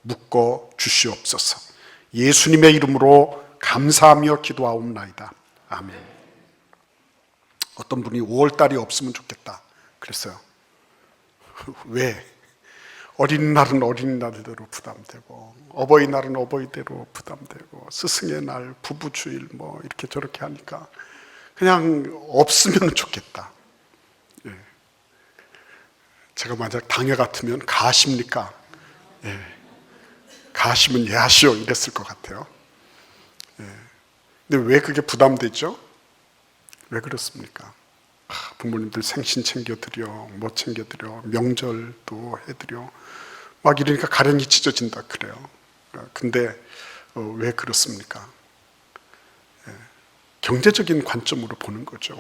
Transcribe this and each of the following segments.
묶어 주시옵소서. 예수님의 이름으로 감사하며 기도하옵나이다. 아멘. 어떤 분이 5월달이 없으면 좋겠다 그랬어요. 왜? 어린이날은 어린이날대로 부담되고, 어버이날은 어버이대로 부담되고, 스승의 날, 부부주일 뭐 이렇게 저렇게 하니까 그냥 없으면 좋겠다. 예. 제가 만약 당회 같으면 가십니까? 예. 가시면 예 하시오 이랬을 것 같아요. 예. 근데 왜 그게 부담되죠? 왜 그렇습니까? 부모님들 생신 챙겨드려, 뭐 챙겨드려, 명절도 해드려 막 이러니까 가랭이 찢어진다 그래요. 근데 왜 그렇습니까? 예. 경제적인 관점으로 보는 거죠.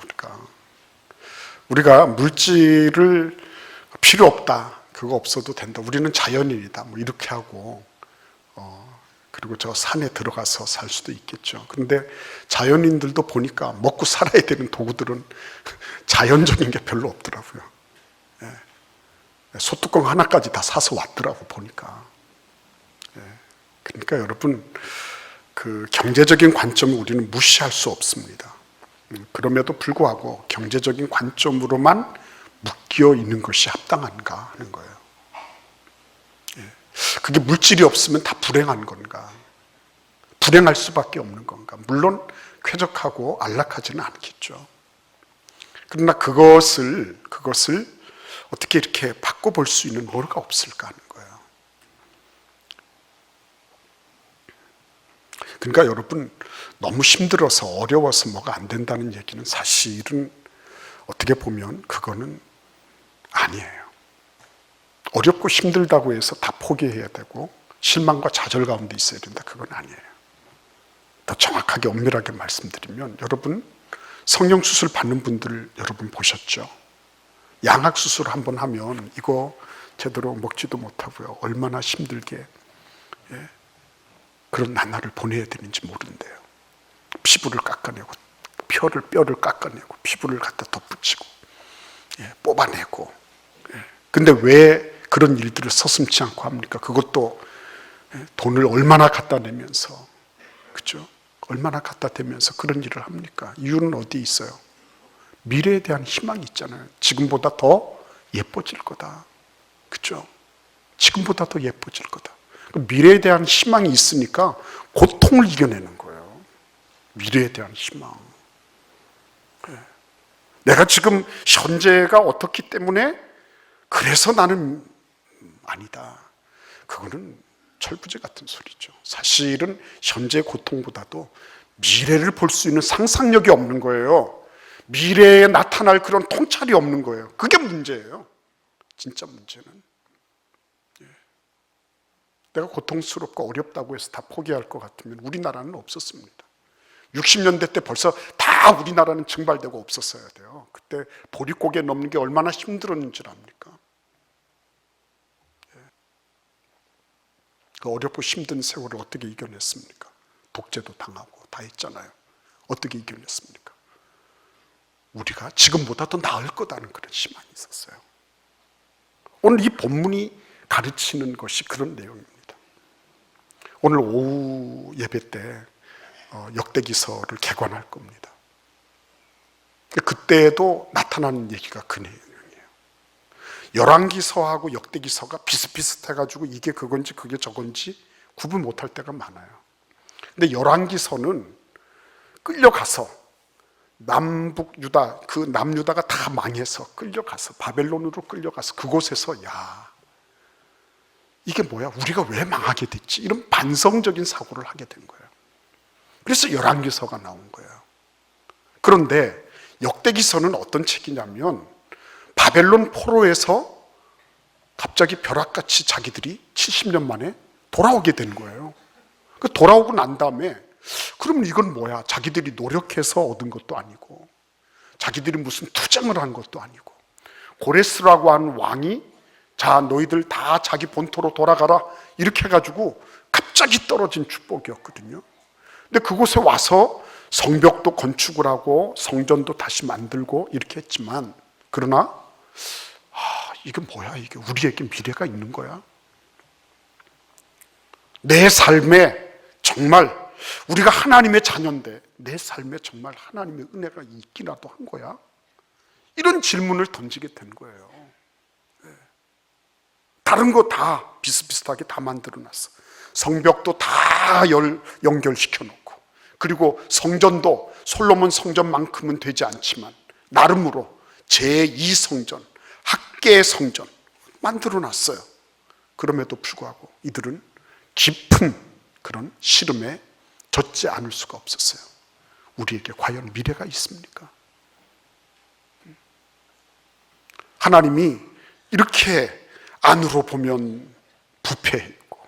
우리가 물질을 필요 없다, 그거 없어도 된다, 우리는 자연인이다 뭐 이렇게 하고 그리고 저 산에 들어가서 살 수도 있겠죠. 그런데 자연인들도 보니까 먹고 살아야 되는 도구들은 자연적인 게 별로 없더라고요. 예. 소뚜껑 하나까지 다 사서 왔더라고 보니까. 예. 그러니까 여러분, 그 경제적인 관점을 우리는 무시할 수 없습니다. 그럼에도 불구하고 경제적인 관점으로만 묶여 있는 것이 합당한가 하는 거예요. 그게 물질이 없으면 다 불행한 건가? 불행할 수밖에 없는 건가? 물론 쾌적하고 안락하지는 않겠죠. 그러나 그것을 어떻게 이렇게 바꿔볼 수 있는 뭐가 없을까 하는 거예요. 그러니까 여러분, 너무 힘들어서 어려워서 뭐가 안 된다는 얘기는 사실은 어떻게 보면 그거는 아니에요. 어렵고 힘들다고 해서 다 포기해야 되고 실망과 좌절 가운데 있어야 된다, 그건 아니에요. 더 정확하게 엄밀하게 말씀드리면, 여러분 성형수술 받는 분들 여러분 보셨죠? 양악수술 한번 하면 이거 제대로 먹지도 못하고요, 얼마나 힘들게 그런 나날을 보내야 되는지 모른대요. 피부를 깎아내고 뼈를 깎아내고 피부를 갖다 덧붙이고 뽑아내고. 근데 왜 그런 일들을 서슴지 않고 합니까? 그것도 돈을 얼마나 갖다 내면서, 그렇죠? 얼마나 갖다 대면서 그런 일을 합니까? 이유는 어디 있어요? 미래에 대한 희망이 있잖아요. 지금보다 더 예뻐질 거다, 그렇죠? 지금보다 더 예뻐질 거다. 미래에 대한 희망이 있으니까 고통을 이겨내는 거예요. 미래에 대한 희망. 내가 지금 현재가 어떻기 때문에 그래서 나는 아니다, 그거는 철부지 같은 소리죠. 사실은 현재 고통보다도 미래를 볼 수 있는 상상력이 없는 거예요. 미래에 나타날 그런 통찰이 없는 거예요. 그게 문제예요. 진짜 문제는. 내가 고통스럽고 어렵다고 해서 다 포기할 것 같으면 우리나라는 없었습니다. 60년대 때 벌써 다 우리나라는 증발되고 없었어야 돼요. 그때 보릿고개 넘는 게 얼마나 힘들었는지 압니까? 그 어렵고 힘든 세월을 어떻게 이겨냈습니까? 독재도 당하고 다 했잖아요. 어떻게 이겨냈습니까? 우리가 지금보다 더 나을 거다는 그런 희망이 있었어요. 오늘 이 본문이 가르치는 것이 그런 내용입니다. 오늘 오후 예배 때 역대기서를 개관할 겁니다. 그때도 나타나는 얘기가 그 내용이에요. 열왕기서하고 역대기서가 비슷비슷해가지고 이게 그건지 그게 저건지 구분 못할 때가 많아요. 근데 열왕기서는 끌려가서 남북 유다, 그 남유다가 다 망해서 끌려가서 바벨론으로 끌려가서 그곳에서 이게 뭐야, 우리가 왜 망하게 됐지, 이런 반성적인 사고를 하게 된 거예요. 그래서 열왕기서가 나온 거예요. 그런데 역대기서는 어떤 책이냐면, 바벨론 포로에서 갑자기 벼락같이 자기들이 70년 만에 돌아오게 된 거예요. 그 돌아오고 난 다음에 그러면 이건 뭐야, 자기들이 노력해서 얻은 것도 아니고 자기들이 무슨 투쟁을 한 것도 아니고, 고레스라고 하는 왕이 자 너희들 다 자기 본토로 돌아가라 이렇게 해가지고 갑자기 떨어진 축복이었거든요. 근데 그곳에 와서 성벽도 건축을 하고 성전도 다시 만들고 이렇게 했지만, 그러나 이게 뭐야, 이게 우리에게 미래가 있는 거야? 내 삶에 정말 우리가 하나님의 자녀인데 내 삶에 정말 하나님의 은혜가 있기라도 한 거야? 이런 질문을 던지게 된 거예요. 다른 거 다 비슷비슷하게 다 만들어놨어. 성벽도 다 연결시켜 놓고, 그리고 성전도 솔로몬 성전만큼은 되지 않지만 나름으로 제2성전, 학계의 성전 만들어놨어요. 그럼에도 불구하고 이들은 깊은 그런 시름에 젖지 않을 수가 없었어요. 우리에게 과연 미래가 있습니까? 하나님이 이렇게 안으로 보면 부패해 있고,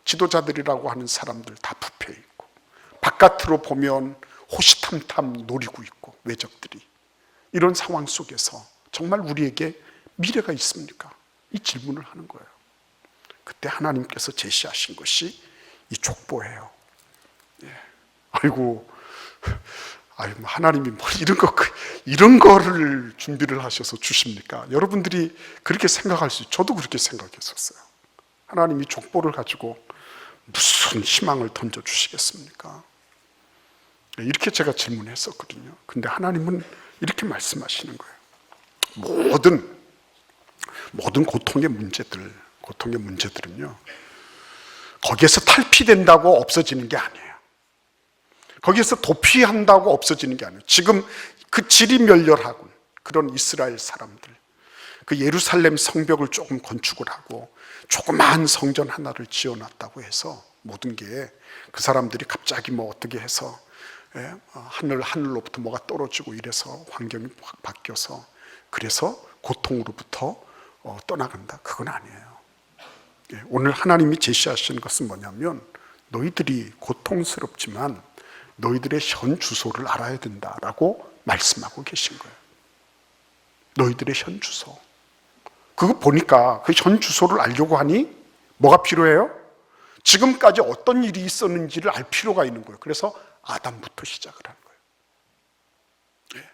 지도자들이라고 하는 사람들 다 부패해 있고, 바깥으로 보면 호시탐탐 노리고 있고, 외적들이. 이런 상황 속에서 정말 우리에게 미래가 있습니까? 이 질문을 하는 거예요. 그때 하나님께서 제시하신 것이 이 족보예요. 아이고, 하나님이 뭐 이런 거를 준비를 하셔서 주십니까? 여러분들이 그렇게 생각할 수 있어요. 저도 그렇게 생각했었어요. 하나님이 족보를 가지고 무슨 희망을 던져주시겠습니까? 이렇게 제가 질문했었거든요. 근데 하나님은 이렇게 말씀하시는 거예요. 모든 고통의 문제들은요, 거기에서 탈피된다고 없어지는 게 아니에요. 거기에서 도피한다고 없어지는 게 아니에요. 지금 그 질이 멸렬하고 그런 이스라엘 사람들, 그 예루살렘 성벽을 조금 건축을 하고 조그마한 성전 하나를 지어놨다고 해서 모든 게, 그 사람들이 갑자기 뭐 어떻게 해서 하늘로부터 뭐가 떨어지고 이래서 환경이 확 바뀌어서 그래서 고통으로부터 떠나간다, 그건 아니에요. 오늘 하나님이 제시하시는 것은 뭐냐면, 너희들이 고통스럽지만 너희들의 현 주소를 알아야 된다라고 말씀하고 계신 거예요. 너희들의 현 주소. 그거 보니까 그 현 주소를 알려고 하니 뭐가 필요해요? 지금까지 어떤 일이 있었는지를 알 필요가 있는 거예요. 그래서 아담부터 시작을 하는 거예요.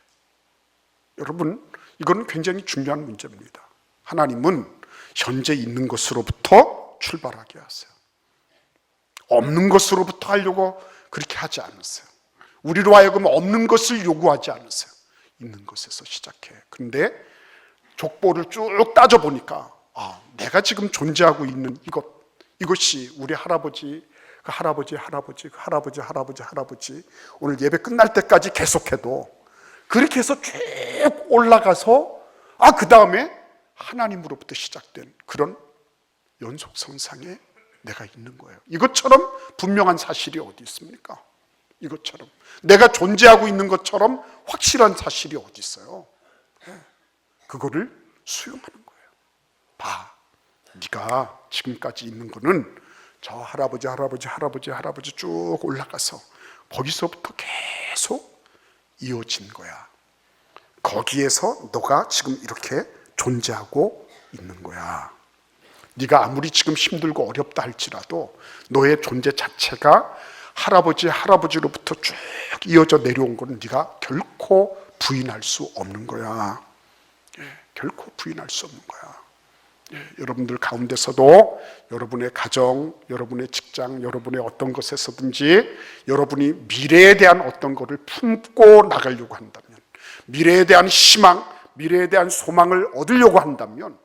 여러분, 이거는 굉장히 중요한 문제입니다. 하나님은 현재 있는 것으로부터 출발하게 하세요. 없는 것으로부터 하려고 그렇게 하지 않으세요. 우리로 하여금 없는 것을 요구하지 않으세요. 있는 것에서 시작해. 그런데 족보를 쭉 따져보니까 내가 지금 존재하고 있는 이것이 우리 할아버지, 그 할아버지 오늘 예배 끝날 때까지 계속해도 그렇게 해서 쭉 올라가서 그 다음에 하나님으로부터 시작된 그런 연속선상에 내가 있는 거예요. 이것처럼 분명한 사실이 어디 있습니까? 이것처럼 내가 존재하고 있는 것처럼 확실한 사실이 어디 있어요? 그거를 수용하는 거예요. 네가 지금까지 있는 거는 저 할아버지 쭉 올라가서 거기서부터 계속 이어진 거야. 거기에서 너가 지금 이렇게 존재하고 있는 거야. 네가 아무리 지금 힘들고 어렵다 할지라도 너의 존재 자체가 할아버지로부터 쭉 이어져 내려온 거는 네가 결코 부인할 수 없는 거야. 결코 부인할 수 없는 거야. 여러분들 가운데서도 여러분의 가정, 여러분의 직장, 여러분의 어떤 것에서든지 여러분이 미래에 대한 어떤 것을 품고 나가려고 한다면, 미래에 대한 희망, 미래에 대한 소망을 얻으려고 한다면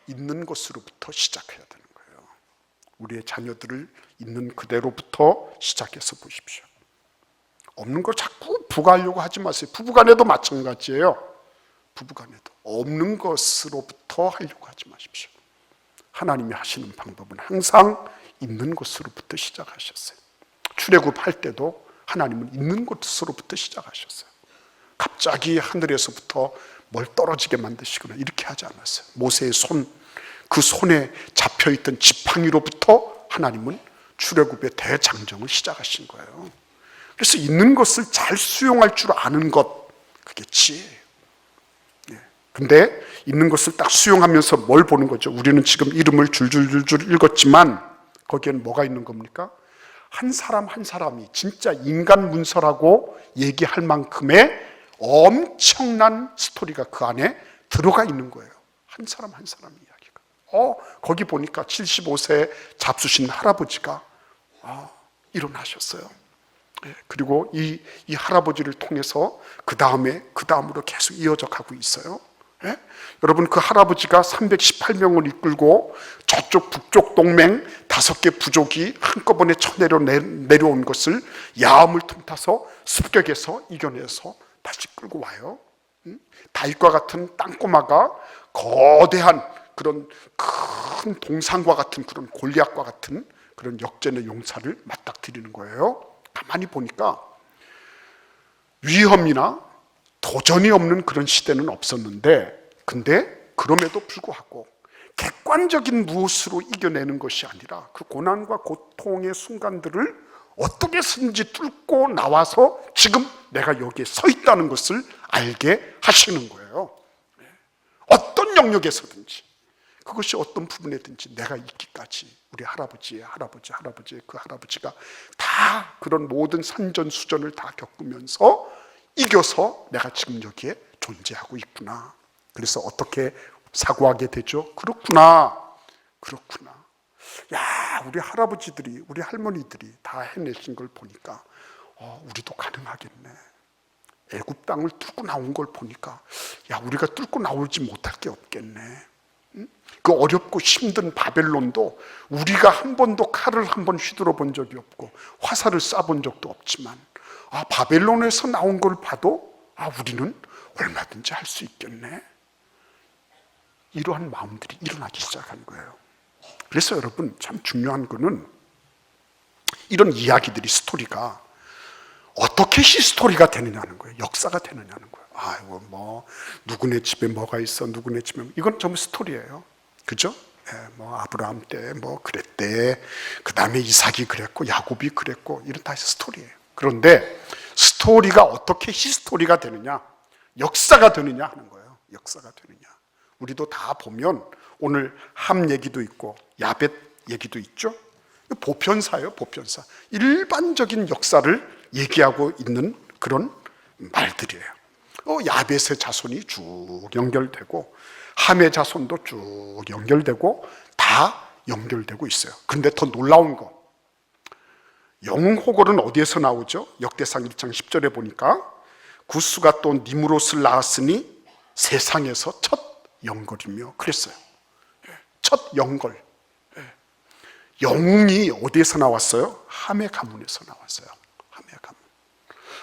있는 것으로부터 시작해야 되는 거예요. 우리의 자녀들을 있는 그대로부터 시작해서 보십시오. 없는 걸 자꾸 부과하려고 하지 마세요. 부부간에도 마찬가지예요. 부부간에도 없는 것으로부터 하려고 하지 마십시오. 하나님이 하시는 방법은 항상 있는 것으로부터 시작하셨어요. 출애굽할 때도 하나님은 있는 것으로부터 시작하셨어요. 갑자기 하늘에서부터 뭘 떨어지게 만드시거나 이렇게 하지 않았어요. 모세의 그 손에 잡혀있던 지팡이로부터 하나님은 출애굽의 대장정을 시작하신 거예요. 그래서 있는 것을 잘 수용할 줄 아는 것, 그게 지혜예요. 근데 있는 것을 딱 수용하면서 뭘 보는 거죠? 우리는 지금 이름을 줄줄줄줄 읽었지만 거기에는 뭐가 있는 겁니까? 한 사람 한 사람이 진짜 인간 문서라고 얘기할 만큼의 엄청난 스토리가 그 안에 들어가 있는 거예요. 한 사람 한 사람 이야기가. 거기 보니까 75세 잡수신 할아버지가 일어나셨어요. 그리고 이 할아버지를 통해서 그 다음으로 계속 이어져 가고 있어요. 여러분, 그 할아버지가 318명을 이끌고 저쪽 북쪽 동맹 5개 부족이 한꺼번에 내려온 것을 야음을 틈타서 습격해서 이겨내서 다시 끌고 와요. 다윗과 같은 땅꼬마가 거대한 그런 큰 동상과 같은 그런 골리앗과 같은 그런 역전의 용사를 맞닥뜨리는 거예요. 가만히 보니까 위험이나 도전이 없는 그런 시대는 없었는데, 근데 그럼에도 불구하고 객관적인 무엇으로 이겨내는 것이 아니라 그 고난과 고통의 순간들을 어떻게 해서든지 뚫고 나와서 지금 내가 여기에 서 있다는 것을 알게 하시는 거예요. 어떤 영역에서든지, 그것이 어떤 부분에든지 내가 있기까지. 우리 할아버지의 그 할아버지가 다 그런 모든 산전수전을 다 겪으면서 이겨서 내가 지금 여기에 존재하고 있구나. 그래서 어떻게 사고하게 되죠? 그렇구나. 야, 우리 할아버지들이, 우리 할머니들이 다 해내신 걸 보니까 우리도 가능하겠네. 애굽 땅을 뚫고 나온 걸 보니까 야, 우리가 뚫고 나오지 못할 게 없겠네. 그 어렵고 힘든 바벨론도 우리가 한 번도 칼을 한 번 휘둘러 본 적이 없고 화살을 쏴본 적도 없지만 바벨론에서 나온 걸 봐도 우리는 얼마든지 할 수 있겠네. 이러한 마음들이 일어나기 시작한 거예요. 그래서 여러분, 참 중요한 거는 이런 이야기들이, 스토리가 어떻게 히스토리가 되느냐는 거예요. 역사가 되느냐는 거예요. 아이고, 누구네 집에 뭐가 있어, 누구네 집에, 이건 전부 스토리예요. 그죠? 아브라함 때 그랬대, 그 다음에 이삭이 그랬고 야곱이 그랬고, 이런 다 스토리예요. 그런데 스토리가 어떻게 히스토리가 되느냐, 역사가 되느냐 하는 거예요. 역사가 되느냐. 우리도 다 보면 오늘 함 얘기도 있고 야벳 얘기도 있죠. 보편사예요. 보편사. 일반적인 역사를 얘기하고 있는 그런 말들이에요. 야벳의 자손이 쭉 연결되고 함의 자손도 쭉 연결되고 다 연결되고 있어요. 근데 더 놀라운 거, 영호골은 어디에서 나오죠? 역대상 1장 10절에 보니까 구스가 또 니므롯을 낳았으니 세상에서 첫 영걸이며 그랬어요. 첫 영걸. 영웅이 어디에서 나왔어요? 함의 가문에서 나왔어요. 함의 가문.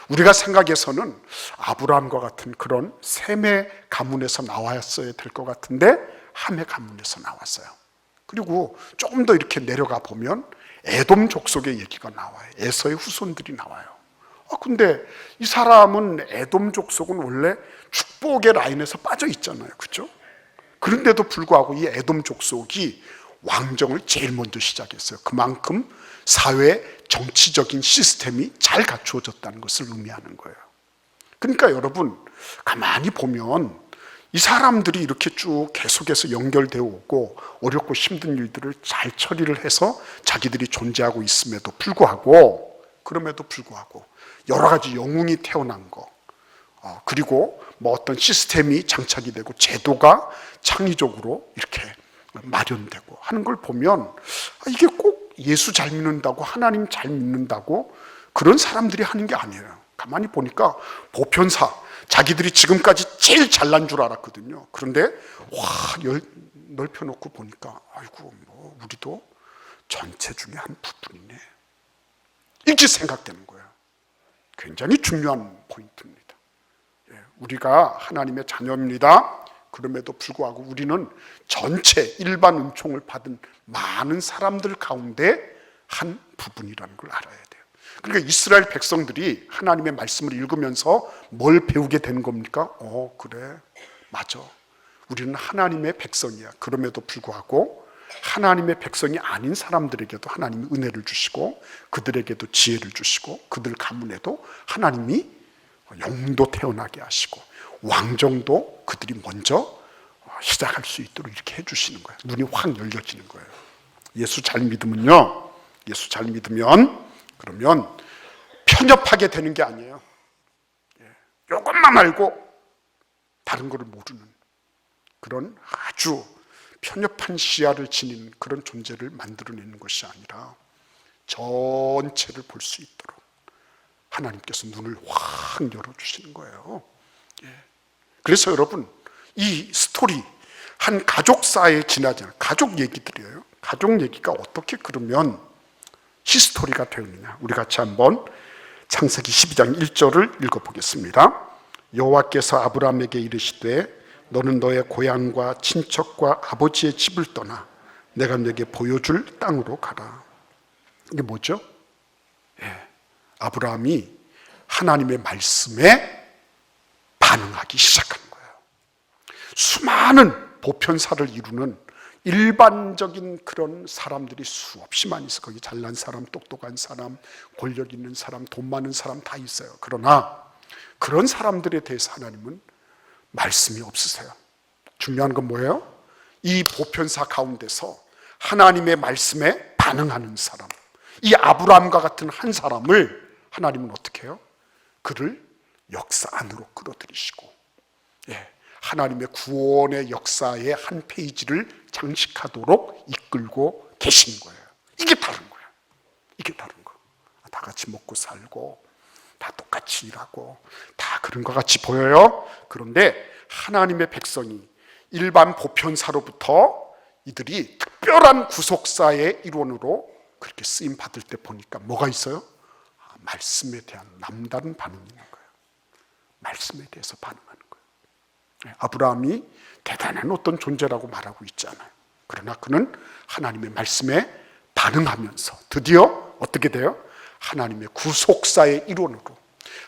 우리가 생각해서는 아브라함과 같은 그런 셈의 가문에서 나왔어야 될 것 같은데 함의 가문에서 나왔어요. 그리고 조금 더 이렇게 내려가 보면 에돔 족속의 얘기가 나와요. 에서의 후손들이 나와요. 근데 이 사람은, 에돔 족속은 원래 축복의 라인에서 빠져 있잖아요. 그렇죠? 그런데도 불구하고 이 에돔 족속이 왕정을 제일 먼저 시작했어요. 그만큼 사회 정치적인 시스템이 잘 갖추어졌다는 것을 의미하는 거예요. 그러니까 여러분, 가만히 보면 이 사람들이 이렇게 쭉 계속해서 연결되어 오고 어렵고 힘든 일들을 잘 처리를 해서 자기들이 존재하고 있음에도 불구하고, 그럼에도 불구하고 여러 가지 영웅이 태어난 거, 그리고 어떤 시스템이 장착이 되고 제도가 창의적으로 이렇게 마련되고 하는 걸 보면 이게 꼭 예수 잘 믿는다고, 하나님 잘 믿는다고 그런 사람들이 하는 게 아니에요. 가만히 보니까 보편사, 자기들이 지금까지 제일 잘난 줄 알았거든요. 그런데 넓혀놓고 보니까 우리도 전체 중에 한 부분이네, 이렇게 생각되는 거예요. 굉장히 중요한 포인트입니다. 우리가 하나님의 자녀입니다. 그럼에도 불구하고 우리는 전체 일반 은총을 받은 많은 사람들 가운데 한 부분이라는 걸 알아야 돼요. 그러니까 이스라엘 백성들이 하나님의 말씀을 읽으면서 뭘 배우게 되는 겁니까? 그래, 맞아, 우리는 하나님의 백성이야. 그럼에도 불구하고 하나님의 백성이 아닌 사람들에게도 하나님이 은혜를 주시고 그들에게도 지혜를 주시고 그들 가문에도 하나님이 영도 태어나게 하시고 왕정도 그들이 먼저 시작할 수 있도록 이렇게 해주시는 거예요. 눈이 확 열려지는 거예요. 예수 잘 믿으면요, 예수 잘 믿으면 그러면 편협하게 되는 게 아니에요. 이것만 알고 다른 거를 모르는 그런 아주 편협한 시야를 지닌 그런 존재를 만들어내는 것이 아니라 전체를 볼 수 있도록 하나님께서 눈을 확 열어주시는 거예요. 그래서 여러분, 이 스토리, 한 가족사에 지나지 않은 가족 얘기들이에요. 가족 얘기가 어떻게 그러면 히스토리가 되었느냐. 우리 같이 한번 창세기 12장 1절을 읽어보겠습니다. 여호와께서 아브라함에게 이르시되 너는 너의 고향과 친척과 아버지의 집을 떠나 내가 너에게 보여줄 땅으로 가라. 이게 뭐죠? 아브라함이 하나님의 말씀에 반응하기 시작하는 거예요. 수많은 보편사를 이루는 일반적인 그런 사람들이 수없이 많이 있어요. 거기 잘난 사람, 똑똑한 사람, 권력 있는 사람, 돈 많은 사람 다 있어요. 그러나 그런 사람들에 대해서 하나님은 말씀이 없으세요. 중요한 건 뭐예요? 이 보편사 가운데서 하나님의 말씀에 반응하는 사람, 이 아브라함과 같은 한 사람을 하나님은 어떻게 해요? 그를 역사 안으로 끌어들이시고 하나님의 구원의 역사의 한 페이지를 장식하도록 이끌고 계신 거예요. 이게 다른 거예요. 이게 다른 거. 다 같이 먹고 살고 다 똑같이 일하고 다 그런 것 같이 보여요. 그런데 하나님의 백성이 일반 보편사로부터 이들이 특별한 구속사의 일원으로 그렇게 쓰임 받을 때 보니까 뭐가 있어요? 말씀에 대한 남다른 반응이 있는 거예요. 말씀에 대해서 반응하는 거예요. 아브라함이 대단한 어떤 존재라고 말하고 있지 않아요. 그러나 그는 하나님의 말씀에 반응하면서 드디어 어떻게 돼요? 하나님의 구속사의 일원으로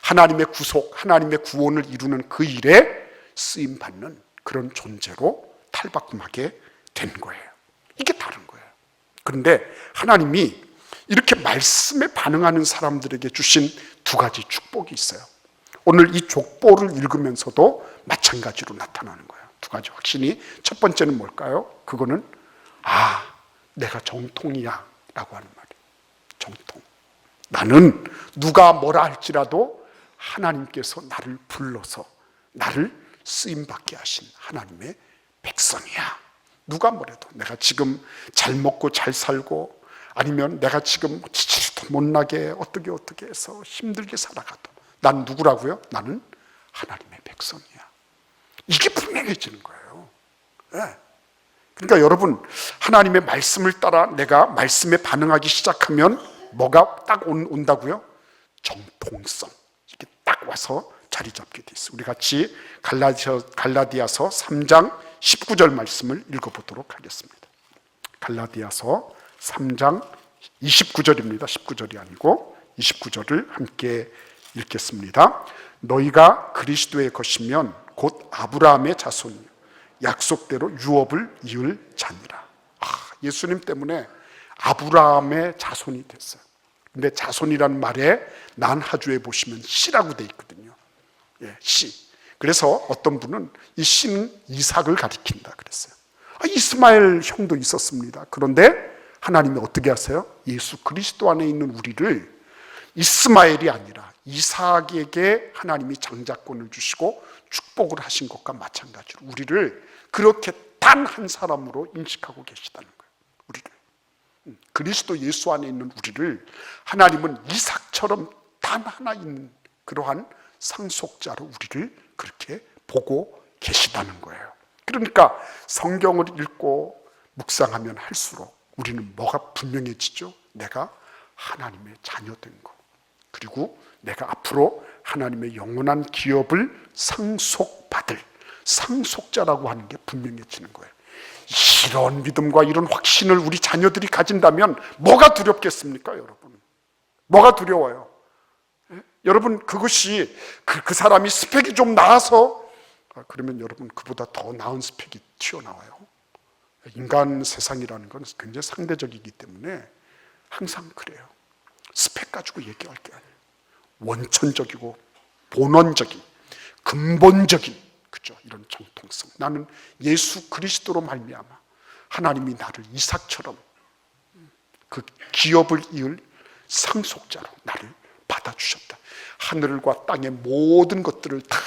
하나님의 구속, 하나님의 구원을 이루는 그 일에 쓰임받는 그런 존재로 탈바꿈하게 된 거예요. 이게 다른 거예요. 그런데 하나님이 이렇게 말씀에 반응하는 사람들에게 주신 두 가지 축복이 있어요. 오늘 이 족보를 읽으면서도 마찬가지로 나타나는 거예요. 두 가지 확신이. 첫 번째는 뭘까요? 그거는 내가 정통이야 라고 하는 말이에요. 정통. 나는 누가 뭐라 할지라도 하나님께서 나를 불러서 나를 쓰임받게 하신 하나님의 백성이야. 누가 뭐래도 내가 지금 잘 먹고 잘 살고 아니면 내가 지금 지치도 못나게 어떻게 해서 힘들게 살아가도 난 누구라고요? 나는 하나님의 백성이야. 이게 분명해지는 거예요. 그러니까 여러분, 하나님의 말씀을 따라 내가 말씀에 반응하기 시작하면 뭐가 딱 온다고요? 정통성. 이게 딱 와서 자리 잡게 돼 있어요. 우리 같이 갈라디아서 3장 19절 말씀을 읽어보도록 하겠습니다. 갈라디아서 3장 29절입니다. 19절이 아니고 29절을 함께 읽겠습니다. 너희가 그리스도의 것이면 곧 아브라함의 자손이요 약속대로 유업을 이을 자니라. 예수님 때문에 아브라함의 자손이 됐어요. 근데 자손이란 말에 난하주에 보시면 씨라고 돼 있거든요. 씨. 그래서 어떤 분은 이 씨는 이삭을 가리킨다 그랬어요. 이스마엘 형도 있었습니다. 그런데 하나님이 어떻게 하세요? 예수 그리스도 안에 있는 우리를 이스마엘이 아니라 이삭에게 하나님이 장자권을 주시고 축복을 하신 것과 마찬가지로 우리를 그렇게 단 한 사람으로 인식하고 계시다는 거예요. 우리를. 그리스도 예수 안에 있는 우리를 하나님은 이삭처럼 단 하나 있는 그러한 상속자로 우리를 그렇게 보고 계시다는 거예요. 그러니까 성경을 읽고 묵상하면 할수록 우리는 뭐가 분명해지죠? 내가 하나님의 자녀된 거, 그리고 내가 앞으로 하나님의 영원한 기업을 상속받을 상속자라고 하는 게 분명해지는 거예요. 이런 믿음과 이런 확신을 우리 자녀들이 가진다면 뭐가 두렵겠습니까, 여러분? 뭐가 두려워요? 여러분, 그것이 그 사람이 스펙이 좀 나아서 그러면 여러분 그보다 더 나은 스펙이 튀어나와요. 인간 세상이라는 건 굉장히 상대적이기 때문에 항상 그래요. 스펙 가지고 얘기할 게 아니에요. 원천적이고 본원적인 근본적인 그죠? 이런 정통성. 나는 예수 그리스도로 말미암아 하나님이 나를 이삭처럼 그 기업을 이을 상속자로 나를 받아주셨다. 하늘과 땅의 모든 것들을 다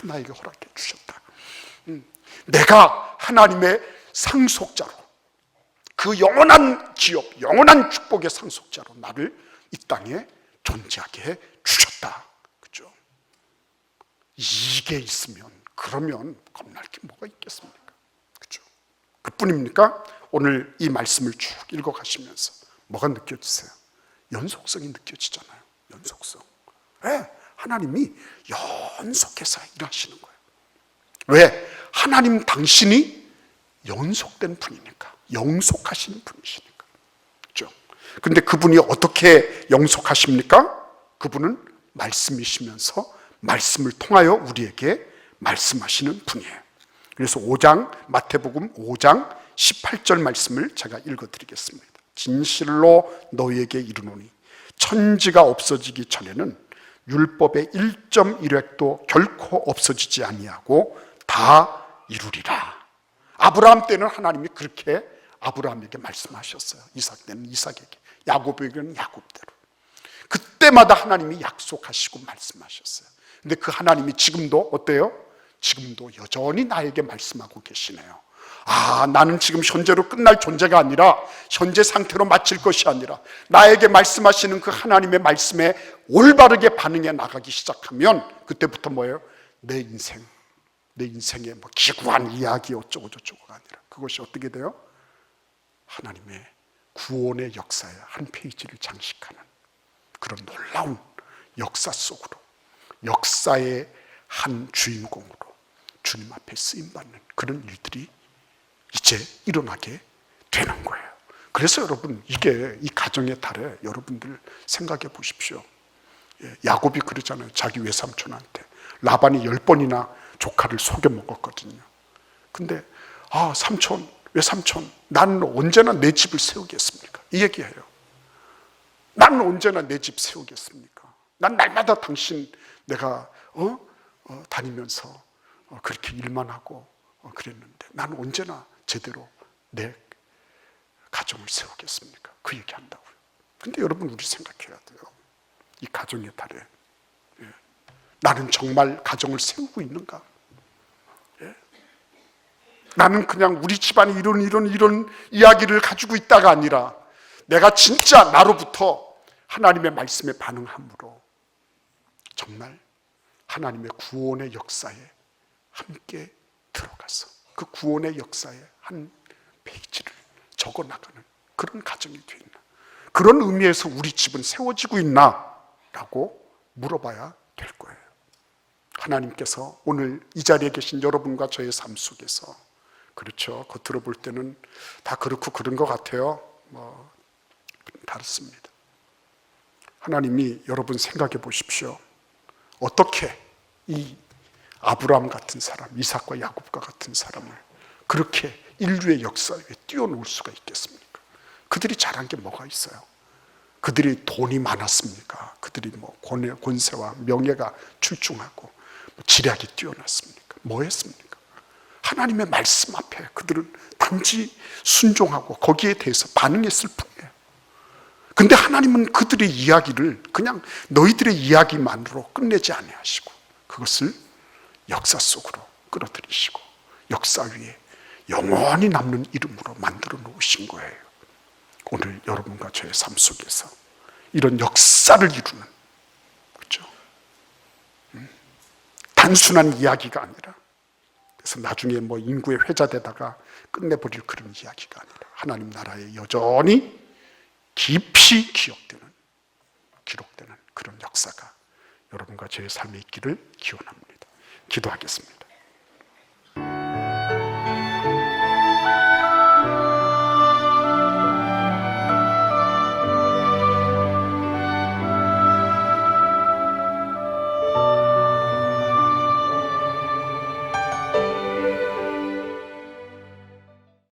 나에게 허락해 주셨다. 내가 하나님의 상속자로 그 그 영원한 기업, 영원한 축복의 상속자로 나를 이 땅에 존재하게 해 주셨다. 그죠? 이게 있으면 그러면 겁날 게 뭐가 있겠습니까? 그죠? 그뿐입니까? 오늘 이 말씀을 쭉 읽어가시면서 뭐가 느껴지세요? 연속성이 느껴지잖아요. 연속성. 왜? 하나님이 연속해서 일하시는 거예요. 왜? 하나님 당신이 연속된 분이니까, 영속하시는 분이시니까. 그렇죠? 근데 그분이 어떻게 영속하십니까? 그분은 말씀이시면서 말씀을 통하여 우리에게 말씀하시는 분이에요. 그래서 마태복음 5장 18절 말씀을 제가 읽어드리겠습니다. 진실로 너희에게 이르노니 천지가 없어지기 전에는 율법의 1.1획도 결코 없어지지 아니하고 다 이루리라. 아브라함 때는 하나님이 그렇게 아브라함에게 말씀하셨어요. 이삭 때는 이삭에게, 야곱에게는 야곱대로. 그때마다 하나님이 약속하시고 말씀하셨어요. 근데 그 하나님이 지금도 어때요? 지금도 여전히 나에게 말씀하고 계시네요. 나는 지금 현재로 끝날 존재가 아니라, 현재 상태로 마칠 것이 아니라 나에게 말씀하시는 그 하나님의 말씀에 올바르게 반응해 나가기 시작하면 그때부터 뭐예요? 내 인생의 뭐 기구한 이야기 어쩌고 저쩌고가 아니라 그것이 어떻게 돼요? 하나님의 구원의 역사의 한 페이지를 장식하는 그런 놀라운 역사 속으로, 역사의 한 주인공으로 주님 앞에 쓰임받는 그런 일들이 이제 일어나게 되는 거예요. 그래서 여러분, 이게 이 가정의 달에 여러분들 생각해 보십시오. 야곱이 그러잖아요. 자기 외삼촌한테 라반이 10번이나 조카를 속여 먹었거든요. 근데 삼촌, 외삼촌, 나는 언제나 내 집을 세우겠습니까? 이 얘기해요. 나는 언제나 내 집 세우겠습니까? 난 날마다 당신 내가 다니면서 그렇게 일만 하고 그랬는데 나는 언제나 제대로 내 가정을 세우겠습니까? 그 얘기한다고요. 근데 여러분, 우리 생각해야 돼요. 이 가정의 달에 나는 정말 가정을 세우고 있는가? 나는 그냥 우리 집안이 이런 이야기를 가지고 있다가 아니라 내가 진짜 나로부터 하나님의 말씀에 반응함으로 정말 하나님의 구원의 역사에 함께 들어가서 그 구원의 역사의 한 페이지를 적어나가는 그런 가정이 되어 있나? 그런 의미에서 우리 집은 세워지고 있나? 라고 물어봐야 될 거예요. 하나님께서 오늘 이 자리에 계신 여러분과 저의 삶 속에서, 그렇죠, 겉으로 볼 때는 다 그렇고 그런 것 같아요. 다릅니다. 하나님이 여러분 생각해 보십시오. 어떻게 이 아브라함 같은 사람, 이삭과 야곱과 같은 사람을 그렇게 인류의 역사 위에 띄워놓을 수가 있겠습니까? 그들이 잘한 게 뭐가 있어요? 그들이 돈이 많았습니까? 그들이 권세와 명예가 출중하고 지략이 뛰어났습니까? 뭐 했습니까? 하나님의 말씀 앞에 그들은 단지 순종하고 거기에 대해서 반응했을 뿐이에요. 근데 하나님은 그들의 이야기를 그냥 너희들의 이야기만으로 끝내지 아니하시고 그것을 역사 속으로 끌어들이시고 역사 위에 영원히 남는 이름으로 만들어 놓으신 거예요. 오늘 여러분과 저의 삶 속에서 이런 역사를 이루는, 그렇죠? 단순한 이야기가 아니라, 그래서 나중에 인구의 회자되다가 끝내버릴 그런 이야기가 아니라 하나님 나라에 여전히 깊이 기록되는 그런 역사가 여러분과 저의 삶에 있기를 기원합니다. 기도하겠습니다.